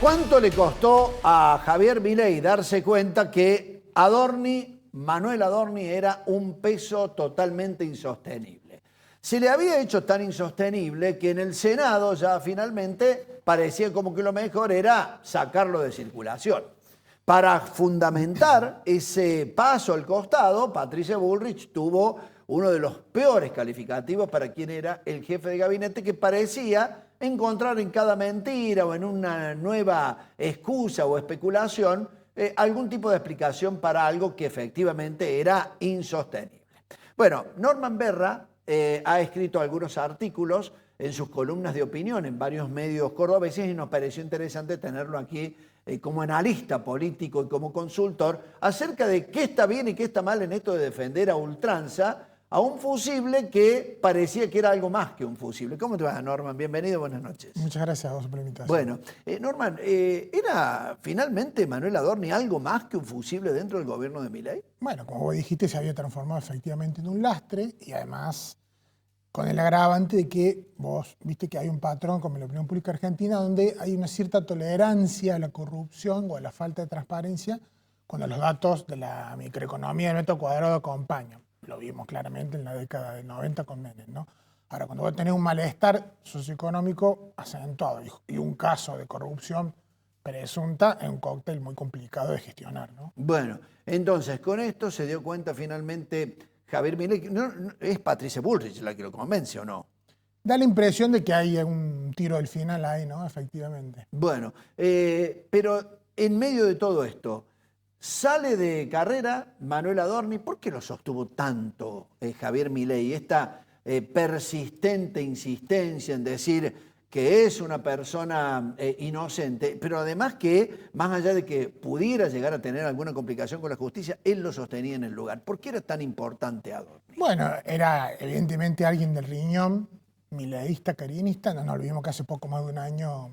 ¿Cuánto le costó a Javier Milei darse cuenta que Manuel Adorni era un peso totalmente insostenible? Se le había hecho tan insostenible que en el Senado ya finalmente parecía como que lo mejor era sacarlo de circulación. Para fundamentar ese paso al costado, Patricia Bullrich tuvo uno de los peores calificativos para quien era el jefe de gabinete, que parecía encontrar en cada mentira o en una nueva excusa o especulación algún tipo de explicación para algo que efectivamente era insostenible. Bueno, Norman Berra ha escrito algunos artículos en sus columnas de opinión en varios medios cordobeses y nos pareció interesante tenerlo aquí como analista político y como consultor acerca de qué está bien y qué está mal en esto de defender a ultranza a un fusible que parecía que era algo más que un fusible. ¿Cómo te va, Norman? Bienvenido, buenas noches. Muchas gracias a vos por la invitación. Bueno, Norman, ¿era finalmente Manuel Adorni algo más que un fusible dentro del gobierno de Milei? Bueno, como vos dijiste, se había transformado efectivamente en un lastre y además con el agravante de que vos viste que hay un patrón como en la opinión pública argentina donde hay una cierta tolerancia a la corrupción o a la falta de transparencia cuando los datos de la microeconomía del metro cuadrado acompañan. Lo vimos claramente en la década del 90 con Menem, ¿no? Ahora, cuando vos tenés un malestar socioeconómico acentuado y un caso de corrupción presunta, es un cóctel muy complicado de gestionar, ¿no? Bueno, entonces con esto se dio cuenta finalmente Javier Milei. ¿No es Patricia Bullrich la que lo convence o no? Da la impresión de que hay un tiro del final ahí, ¿no? Efectivamente. Bueno, pero en medio de todo esto, sale de carrera Manuel Adorni. ¿Por qué lo sostuvo tanto Javier Milei? Esta persistente insistencia en decir que es una persona inocente, pero además que, más allá de que pudiera llegar a tener alguna complicación con la justicia, él lo sostenía en el lugar. ¿Por qué era tan importante Adorni? Bueno, era evidentemente alguien del riñón, mileísta, carinista. No nos olvidemos que hace poco más de un año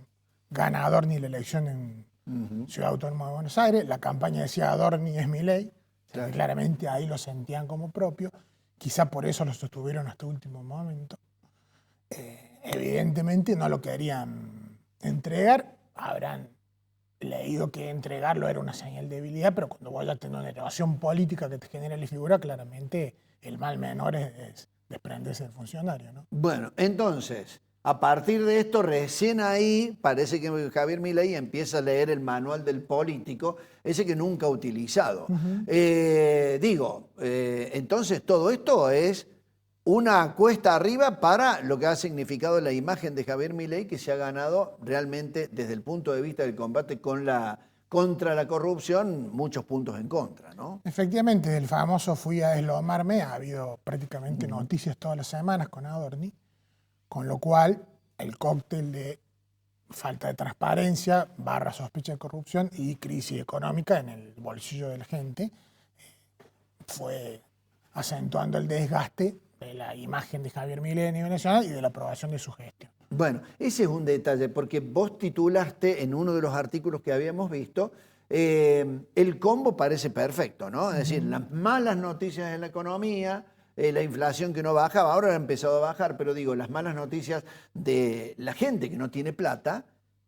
gana Adorni la elección en Ciudad Autónoma de Buenos Aires. La campaña decía Adorni es Milei. Claro. Claramente ahí lo sentían como propio. Quizá por eso lo sostuvieron hasta el último momento. Evidentemente no lo querían entregar. Habrán leído que entregarlo era una señal de debilidad, pero cuando vos ya tenés una relación política que te genera la figura, claramente el mal menor es desprenderse del funcionario, ¿no? Bueno, entonces, a partir de esto, recién ahí parece que Javier Milei empieza a leer el manual del político, ese que nunca ha utilizado. Entonces todo esto es una cuesta arriba para lo que ha significado la imagen de Javier Milei, que se ha ganado realmente desde el punto de vista del combate contra la corrupción, muchos puntos en contra, ¿no? Efectivamente, del famoso fui a deslomarme ha habido prácticamente noticias todas las semanas con Adorni, con lo cual el cóctel de falta de transparencia, / sospecha de corrupción y crisis económica en el bolsillo de la gente fue acentuando el desgaste de la imagen de Javier Milei a nivel nacional y de la aprobación de su gestión. Bueno, ese es un detalle, porque vos titulaste en uno de los artículos que habíamos visto, el combo parece perfecto, ¿no? Es decir, las malas noticias en la economía, la inflación que no bajaba, ahora ha empezado a bajar, pero digo, las malas noticias de la gente que no tiene plata,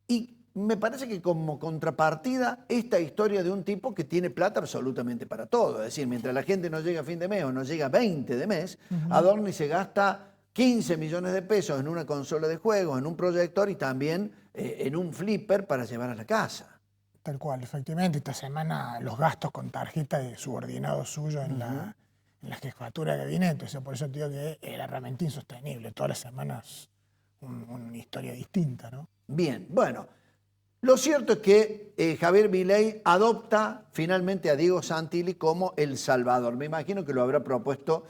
y me parece que como contrapartida esta historia de un tipo que tiene plata absolutamente para todo. Es decir, mientras la gente no llega a fin de mes o no llega a 20 de mes, Adorni se gasta 15 millones de pesos en una consola de juegos, en un proyector y también en un flipper para llevar a la casa. Tal cual, efectivamente. Esta semana los gastos con tarjeta de subordinados suyos en la jefatura de gabinete. O sea, por eso te digo que era realmente insostenible. Todas las semanas una historia distinta, ¿no? Bien, bueno. Lo cierto es que Javier Milei adopta finalmente a Diego Santilli como el salvador. Me imagino que lo habrá propuesto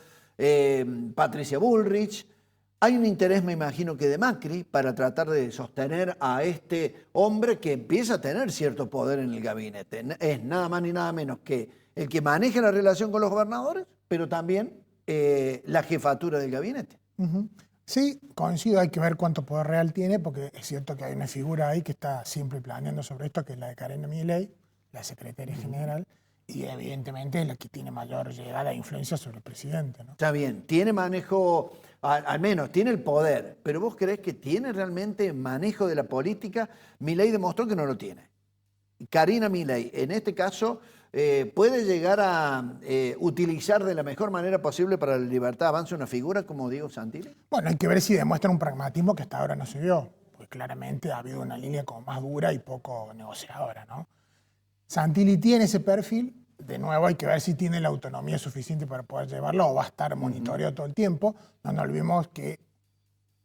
Patricia Bullrich. Hay un interés, me imagino, que de Macri para tratar de sostener a este hombre que empieza a tener cierto poder en el gabinete. Es nada más ni nada menos que el que maneja la relación con los gobernadores, pero también la jefatura del gabinete. Sí, coincido, hay que ver cuánto poder real tiene, porque es cierto que hay una figura ahí que está siempre planeando sobre esto, que es la de Karina Milei, la secretaria general, y evidentemente es la que tiene mayor llegada e influencia sobre el presidente, ¿no? Está bien, tiene manejo, al menos tiene el poder, pero ¿vos creés que tiene realmente manejo de la política? Milei demostró que no lo tiene. Karina Milei, en este caso, puede llegar a utilizar de la mejor manera posible para la libertad de avance una figura como Diego Santilli. Bueno, hay que ver si demuestra un pragmatismo que hasta ahora no se vio, porque claramente ha habido una línea como más dura y poco negociadora, ¿no? Santilli tiene ese perfil, de nuevo hay que ver si tiene la autonomía suficiente para poder llevarlo o va a estar monitoreado todo el tiempo. No nos olvidemos que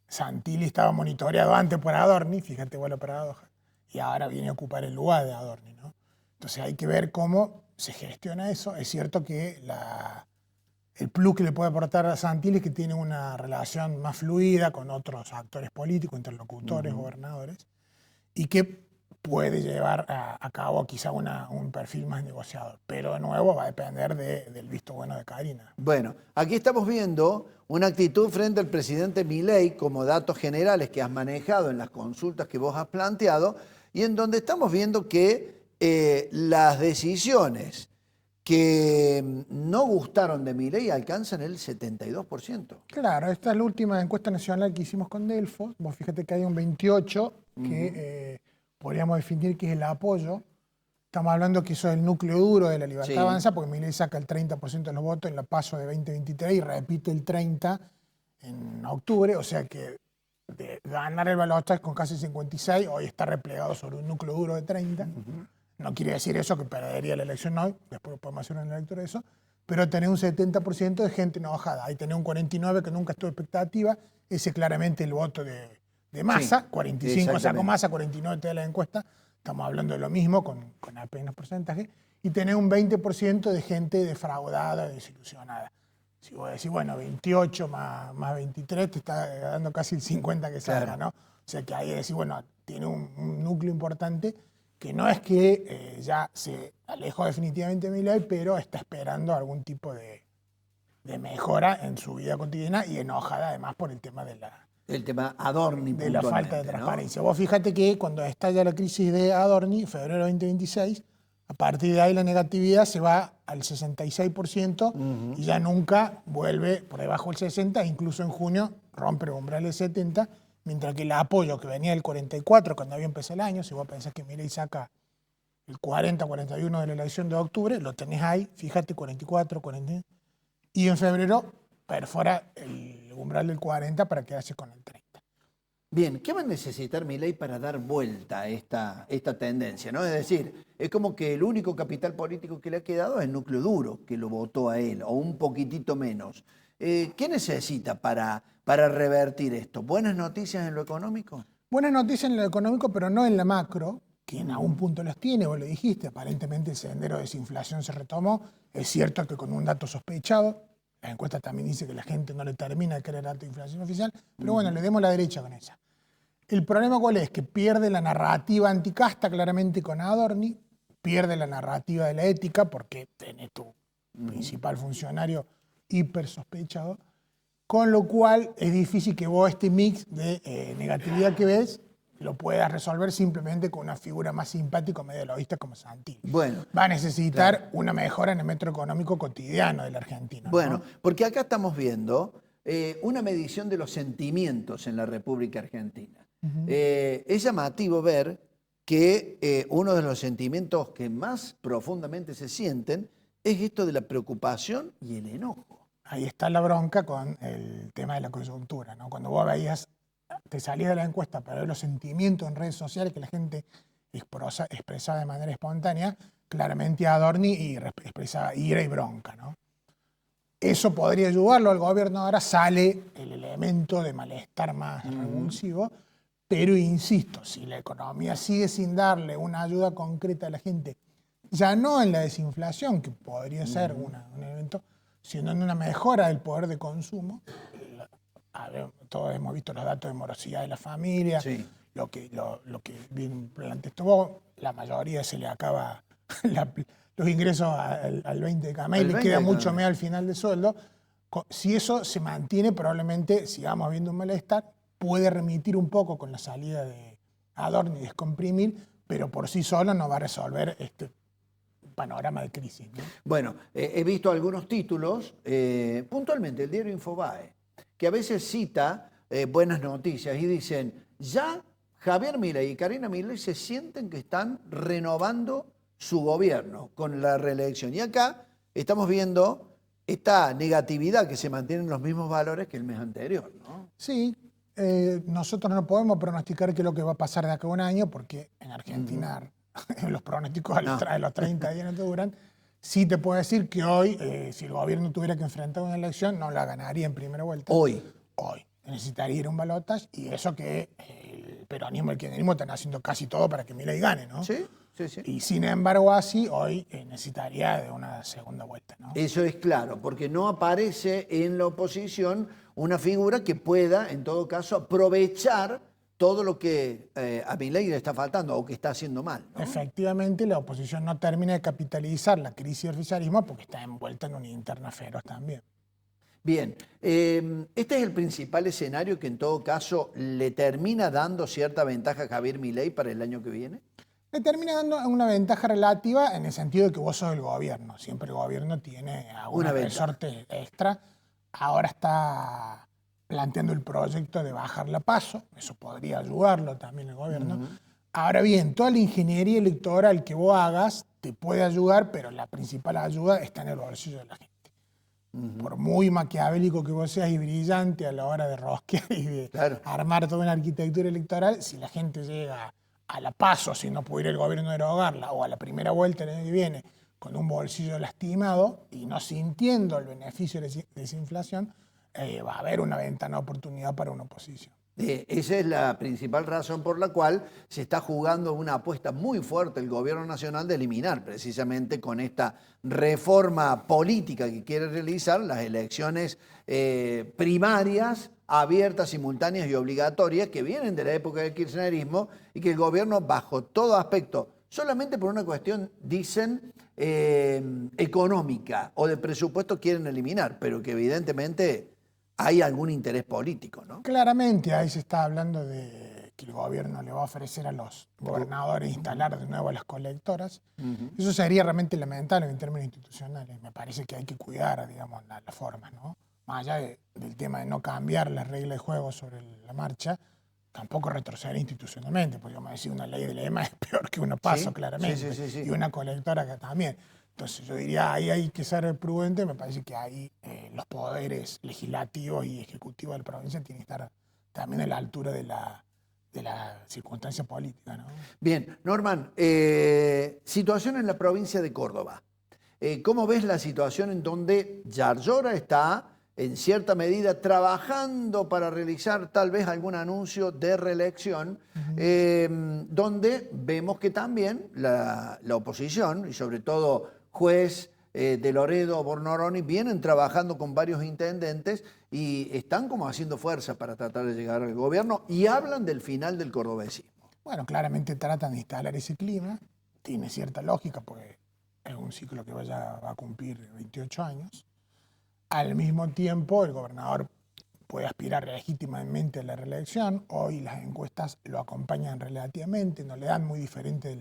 Santilli estaba monitoreado antes por Adorni, fíjate vos la paradoja, y ahora viene a ocupar el lugar de Adorni, ¿no? Entonces hay que ver cómo se gestiona eso. Es cierto que el plus que le puede aportar a Santilli es que tiene una relación más fluida con otros actores políticos, interlocutores, gobernadores, y que puede llevar a cabo quizá un perfil más negociador. Pero de nuevo va a depender del visto bueno de Karina. Bueno, aquí estamos viendo una actitud frente al presidente Milei como datos generales que has manejado en las consultas que vos has planteado y en donde estamos viendo que las decisiones que no gustaron de Milei alcanzan el 72%. Claro, esta es la última encuesta nacional que hicimos con Delfos. Vos fíjate que hay un 28 que podríamos definir que es el apoyo. Estamos hablando que eso es el núcleo duro de la Libertad Avanza, porque Milei saca el 30% de los votos en la PASO de 2023 y repite el 30% en octubre, o sea que de ganar el balotaje con casi 56, hoy está replegado sobre un núcleo duro de 30. No quiere decir eso que perdería la elección hoy, después podemos hacer una lectura de eso, pero tener un 70% de gente enojada. Ahí tener un 49% que nunca estuvo expectativa, ese claramente el voto de Massa, Sí, 45 sacó Massa, 49 te da la encuesta, estamos hablando de lo mismo con apenas porcentaje, y tener un 20% de gente defraudada, desilusionada. Si vos decís, bueno, 28 más 23 te está dando casi el 50 que saca, Claro. ¿no? O sea que ahí decís, bueno, tiene un núcleo importante que no es que ya se alejó definitivamente de Milei, pero está esperando algún tipo de mejora en su vida cotidiana y enojada además por el tema El tema Adorni de la falta de puntualmente, ¿no? transparencia. Vos fíjate que cuando estalla la crisis de Adorni, febrero de 2026, a partir de ahí la negatividad se va al 66% y ya nunca vuelve por debajo del 60%, incluso en junio rompe el umbral del 70%, mientras que el apoyo que venía del 44% cuando había empezado el año, si vos pensás que Milei saca el 40-41% de la elección de octubre, lo tenés ahí, fíjate, 44, 40, y en febrero perfora el umbral del 40 para quedarse con el 30. Bien, ¿qué va a necesitar Milei para dar vuelta a esta tendencia, ¿no? Es decir, es como que el único capital político que le ha quedado es el núcleo duro, que lo votó a él, o un poquitito menos. ¿Qué necesita para revertir esto? ¿Buenas noticias en lo económico? Buenas noticias en lo económico, pero no en la macro, que en algún punto las tiene, vos lo dijiste, aparentemente el sendero de desinflación se retomó. Es cierto que con un dato sospechado, la encuesta también dice que la gente no le termina de creer dato de inflación oficial, pero bueno, le demos la derecha con esa. El problema cuál es, que pierde la narrativa anticasta claramente con Adorni, pierde la narrativa de la ética, porque tenés tu principal funcionario hiper sospechado, con lo cual es difícil que vos este mix de negatividad que ves lo puedas resolver simplemente con una figura más simpática o medio lobista como Santilli. Bueno, va a necesitar una mejora en el metro económico cotidiano de la Argentina. bueno, ¿no? porque acá estamos viendo una medición de los sentimientos en la República Argentina. Es llamativo ver que uno de los sentimientos que más profundamente se sienten es esto de la preocupación y el enojo. Ahí está la bronca con el tema de la coyuntura, ¿no? Cuando vos veías, te salías de la encuesta para ver los sentimientos en redes sociales que la gente expresaba de manera espontánea, claramente Adorni expresaba ira y bronca, ¿no? Eso podría ayudarlo al gobierno. Ahora sale el elemento de malestar más revulsivo, pero insisto, si la economía sigue sin darle una ayuda concreta a la gente, ya no en la desinflación, que podría ser un evento, sino en una mejora del poder de consumo. Todos hemos visto los datos de morosidad de la familia, Sí. lo que bien planteaste vos, la mayoría se le acaba los ingresos al 20 de cada mes, Al le 20 queda de mucho cada mes. mes al final del sueldo. Si eso se mantiene, probablemente sigamos viendo un malestar, puede remitir un poco con la salida de Adorni y descomprimir, pero por sí solo no va a resolver este panorama de crisis, ¿no? Bueno, he visto algunos títulos, puntualmente el diario Infobae, que a veces cita buenas noticias y dicen, ya Javier Milei y Karina Milei se sienten que están renovando su gobierno con la reelección. Y acá estamos viendo esta negatividad que se mantiene en los mismos valores que el mes anterior, ¿no? Sí, nosotros no podemos pronosticar qué es lo que va a pasar de acá a un año, porque en Argentina los pronósticos a los 30 días no te duran. Sí te puedo decir que hoy, si el gobierno tuviera que enfrentar una elección, no la ganaría en primera vuelta. Hoy. Necesitaría ir a un balotaje, y eso que el peronismo y el kirchnerismo están haciendo casi todo para que Milei gane, ¿no? Sí, sí, sí. Y sin embargo, así hoy necesitaría de una segunda vuelta, ¿no? Eso es claro, porque no aparece en la oposición una figura que pueda, en todo caso, aprovechar todo lo que a Milei le está faltando o que está haciendo mal, ¿no? Efectivamente, la oposición no termina de capitalizar la crisis del oficialismo porque está envuelta en una interna feroz también. Bien, este es el principal escenario que en todo caso le termina dando cierta ventaja a Javier Milei para el año que viene. Le termina dando una ventaja relativa en el sentido de que vos sos el gobierno. Siempre el gobierno tiene alguna resorte extra. Ahora está planteando el proyecto de bajar la PASO. Eso podría ayudarlo también el gobierno. Ahora bien, toda la ingeniería electoral que vos hagas te puede ayudar, pero la principal ayuda está en el bolsillo de la gente. Por muy maquiavélico que vos seas y brillante a la hora de rosquear y de armar toda una arquitectura electoral, si la gente llega a la PASO, si no pudiera el gobierno derogarla, o a la primera vuelta el año que viene, con un bolsillo lastimado y no sintiendo el beneficio de esa inflación, va a haber una ventana de oportunidad para una oposición. Esa es la principal razón por la cual se está jugando una apuesta muy fuerte el gobierno nacional de eliminar precisamente con esta reforma política que quiere realizar las elecciones primarias, abiertas, simultáneas y obligatorias que vienen de la época del kirchnerismo y que el gobierno bajo todo aspecto, solamente por una cuestión, dicen, económica o de presupuesto quieren eliminar, pero que evidentemente hay algún interés político, ¿no? Claramente ahí se está hablando de que el gobierno le va a ofrecer a los gobernadores instalar de nuevo las colectoras. Eso sería realmente lamentable en términos institucionales. Me parece que hay que cuidar, digamos, las formas, ¿no? Más allá del tema de no cambiar las reglas de juego sobre la marcha, tampoco retroceder institucionalmente, porque yo me decía, una ley de lema es peor que una PASO, claramente, sí. y una colectora que también. Entonces yo diría, ahí hay que ser prudente. Me parece que ahí los poderes legislativos y ejecutivos de la provincia tienen que estar también a la altura de la circunstancia política, ¿no? Bien, Norman, situación en la provincia de Córdoba. ¿Cómo ves la situación en donde Yarlora está, en cierta medida, trabajando para realizar tal vez algún anuncio de reelección, donde vemos que también la oposición, y sobre todo Juez, de Loredo, Bornoroni, vienen trabajando con varios intendentes y están como haciendo fuerza para tratar de llegar al gobierno y hablan del final del cordobesismo? Bueno, claramente tratan de instalar ese clima, tiene cierta lógica porque es un ciclo que va a cumplir 28 años. Al mismo tiempo, el gobernador puede aspirar legítimamente a la reelección. Hoy las encuestas lo acompañan relativamente, no le dan muy diferente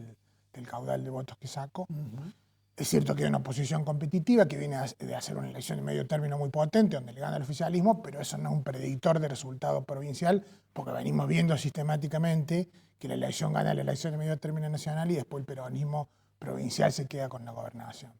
del caudal de votos que sacó. Es cierto que hay una oposición competitiva que viene de hacer una elección de medio término muy potente, donde le gana el oficialismo, pero eso no es un predictor de resultado provincial, porque venimos viendo sistemáticamente que la elección gana la elección de medio término nacional y después el peronismo provincial se queda con la gobernación.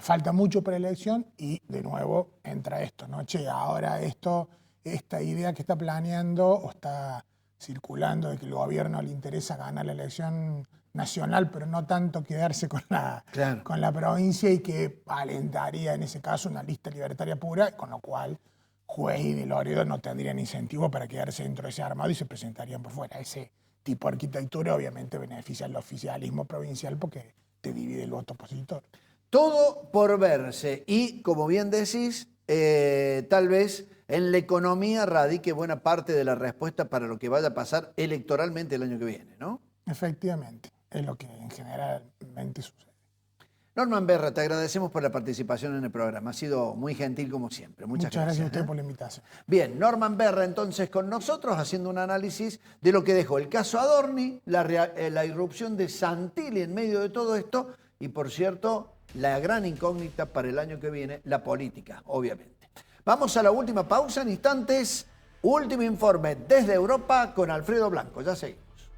Falta mucho para la elección y de nuevo entra esto, ¿no? Che, ahora esta idea que está planeando o está circulando de que el gobierno le interesa ganar la elección nacional, pero no tanto quedarse con la provincia, y que alentaría en ese caso una lista libertaria pura, con lo cual Juez y de Loredo no tendrían incentivo para quedarse dentro de ese armado y se presentarían por fuera. Ese tipo de arquitectura obviamente beneficia al oficialismo provincial porque te divide el voto opositor. Todo por verse y, como bien decís, tal vez en la economía radique buena parte de la respuesta para lo que vaya a pasar electoralmente el año que viene, ¿no? Efectivamente, es lo que generalmente sucede. Norman Berra, te agradecemos por la participación en el programa. Ha sido muy gentil como siempre. Muchas gracias a usted por la invitación. Bien, Norman Berra entonces con nosotros haciendo un análisis de lo que dejó el caso Adorni, la irrupción de Santilli en medio de todo esto, y, por cierto, la gran incógnita para el año que viene, la política, obviamente. Vamos a la última pausa en instantes. Último informe desde Europa con Alfredo Blanco. Ya seguimos.